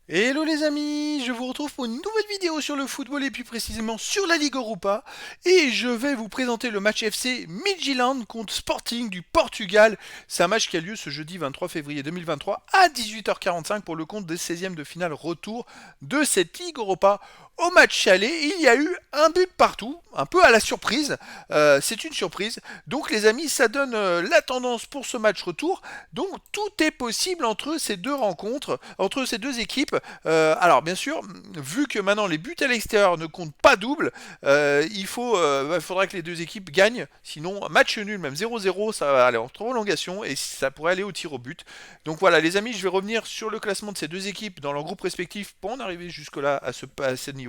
Hello les amis, je vous retrouve pour une nouvelle vidéo sur le football et plus précisément sur la Ligue Europa et je vais vous présenter le match FC Midtjylland contre Sporting du Portugal. C'est un match qui a lieu ce jeudi 23 février 2023 à 18h45 pour le compte des 16e de finale retour de cette Ligue Europa. Au match aller, il y a eu un but partout, un peu à la surprise, c'est une surprise. Donc les amis, ça donne la tendance pour ce match retour. Donc tout est possible entre ces deux rencontres, entre ces deux équipes. Alors bien sûr, vu que maintenant les buts à l'extérieur ne comptent pas double, faudra que les deux équipes gagnent. Sinon, match nul, même 0-0, ça va aller en prolongation et ça pourrait aller au tir au but. Donc voilà les amis, je vais revenir sur le classement de ces deux équipes dans leur groupe respectif pour en arriver jusque-là à ce niveau-là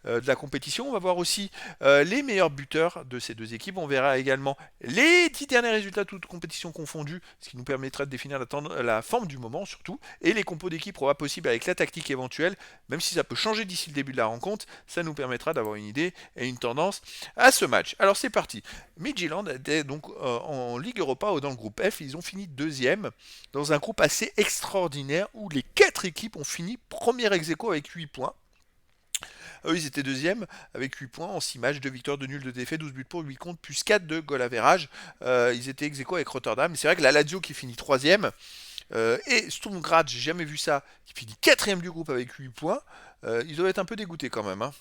de la compétition. On va voir aussi les meilleurs buteurs de ces deux équipes. On verra également les 10 derniers résultats toutes compétitions confondues, ce qui nous permettra de définir la forme du moment surtout, et les compos d'équipe probable possible avec la tactique éventuelle, même si ça peut changer d'ici le début de la rencontre, ça nous permettra d'avoir une idée et une tendance à ce match. Alors c'est parti. Midtjylland était donc en Ligue Europa ou dans le groupe F, ils ont fini deuxième dans un groupe assez extraordinaire où les 4 équipes ont fini premier ex-aequo avec 8 points. Eux, ils étaient deuxième avec 8 points en 6 matchs, 2 victoires, 2 nuls, 2 défaites, 12 buts pour, 8 contre, plus 4 de goal average. Ils étaient ex aequo avec Rotterdam. C'est vrai que la Lazio qui finit troisième et Sturm Graz, j'ai jamais vu ça, qui finit quatrième du groupe avec 8 points. Ils doivent être un peu dégoûtés quand même, hein.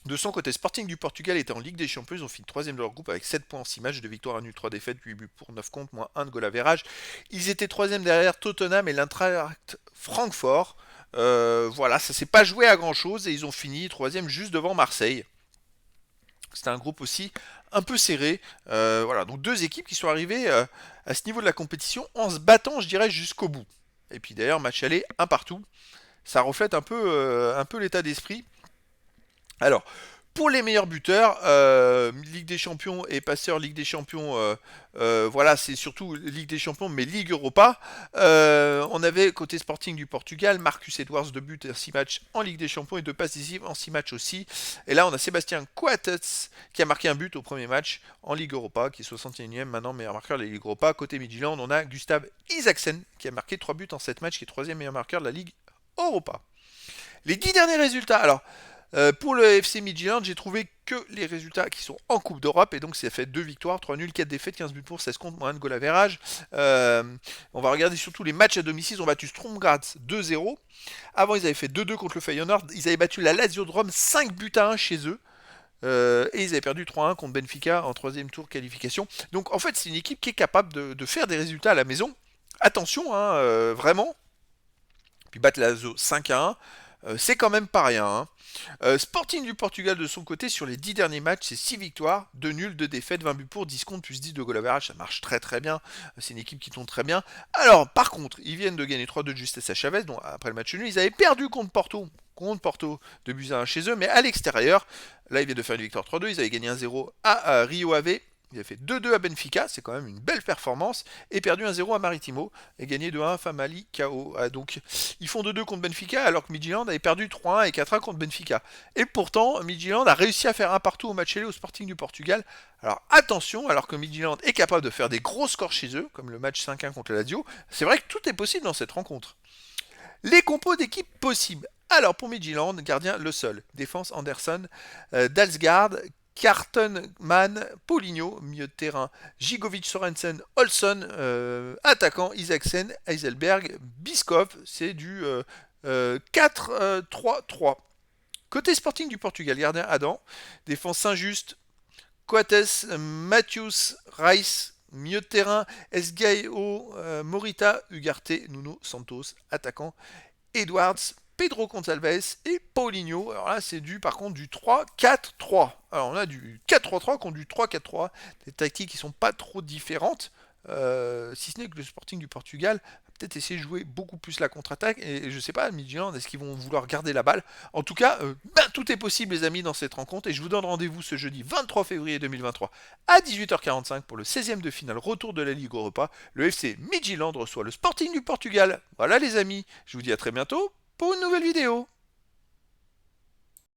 De son côté, Sporting du Portugal était en Ligue des Champions, ils ont fini troisième de leur groupe avec 7 points en 6 matchs, 2 victoires, 1 nul, 3 défaites, 8 buts pour, 9 contre, moins 1 de goal average. Ils étaient troisième derrière Tottenham et l'Eintracht Francfort. Voilà, ça s'est pas joué à grand chose et ils ont fini troisième juste devant Marseille. C'était un groupe aussi un peu serré. Voilà, donc deux équipes qui sont arrivées à ce niveau de la compétition en se battant, je dirais, jusqu'au bout. Et puis d'ailleurs, match aller, un partout. Ça reflète un peu l'état d'esprit. Alors, pour les meilleurs buteurs, Ligue des Champions et passeur Ligue des Champions, voilà, c'est surtout Ligue des Champions, mais Ligue Europa. On avait côté Sporting du Portugal, Marcus Edwards, 2 buts en 6 matchs en Ligue des Champions et 2 passes décisives en 6 matchs aussi. Et là, on a Sébastien Coates qui a marqué un but au premier match en Ligue Europa, qui est 61e maintenant meilleur marqueur de la Ligue Europa. Côté Midtjylland, on a Gustav Isaksen qui a marqué 3 buts en 7 matchs, qui est 3e meilleur marqueur de la Ligue Europa. Les 10 derniers résultats, alors pour le FC Midtjylland, j'ai trouvé que les résultats qui sont en Coupe d'Europe, et donc ça fait 2 victoires, 3 nuls, 4 défaites, 15 buts pour, 16 contre, moins 1 de goal average. On va regarder surtout les matchs à domicile. Ils ont battu Sturm Graz 2-0. Avant, ils avaient fait 2-2 contre le Feyenoord. Ils avaient battu la Lazio de Rome 5 buts à 1 chez eux. Et ils avaient perdu 3-1 contre Benfica en troisième tour qualification. Donc en fait, c'est une équipe qui est capable de faire des résultats à la maison. Attention, hein, vraiment. Puis battre la Lazio 5-1. C'est quand même pas rien, hein. Sporting du Portugal de son côté, sur les 10 derniers matchs, c'est 6 victoires, 2 nuls, 2 défaites, 20 buts pour, 10 contre, plus 10 de goal average, ça marche très très bien. C'est une équipe qui tourne très bien. Alors, par contre, ils viennent de gagner 3-2 de justesse à Chavez, donc après le match nul, ils avaient perdu contre Porto, de buts à 1 chez eux, mais à l'extérieur, là ils viennent de faire une victoire 3-2, ils avaient gagné 1-0 à Rio Ave. Ils avaient fait 2-2 à Benfica, c'est quand même une belle performance, et perdu 1-0 à Maritimo, et gagné 2-1 à Famali KO. Donc ils font 2-2 contre Benfica, alors que Midtjylland avait perdu 3-1 et 4-1 contre Benfica. Et pourtant, Midtjylland a réussi à faire un partout au match aller au Sporting du Portugal. Alors attention, alors que Midtjylland est capable de faire des gros scores chez eux, comme le match 5-1 contre la Lazio, c'est vrai que tout est possible dans cette rencontre. Les compos d'équipe possibles. Alors pour Midtjylland, gardien Le Sol, défense Anderson, Dalsgaard, Kartenman, Paulinho, milieu de terrain, Gigovic, Sorensen, Olson, attaquant Isaksen, Heiselberg, Biskov, c'est du 4-3-3. Côté Sporting du Portugal, gardien Adam, défense Saint-Just, Coates, Matthews, Rice, milieu de terrain, Esgaio, Morita, Ugarte, Nuno Santos, attaquant, Edwards, Pedro Gonçalves et Paulinho. Alors là, c'est par contre du 3-4-3. Alors on a du 4-3-3 contre du 3-4-3. Des tactiques qui sont pas trop différentes. Si ce n'est que le Sporting du Portugal va peut-être essayer de jouer beaucoup plus la contre-attaque. Et je sais pas, Midtjylland, est-ce qu'ils vont vouloir garder la balle? En tout cas, tout est possible, les amis, dans cette rencontre. Et je vous donne rendez-vous ce jeudi 23 février 2023 à 18h45 pour le 16e de finale retour de la Ligue Europa. Le FC Midtjylland reçoit le Sporting du Portugal. Voilà, les amis, je vous dis à très bientôt pour une nouvelle vidéo.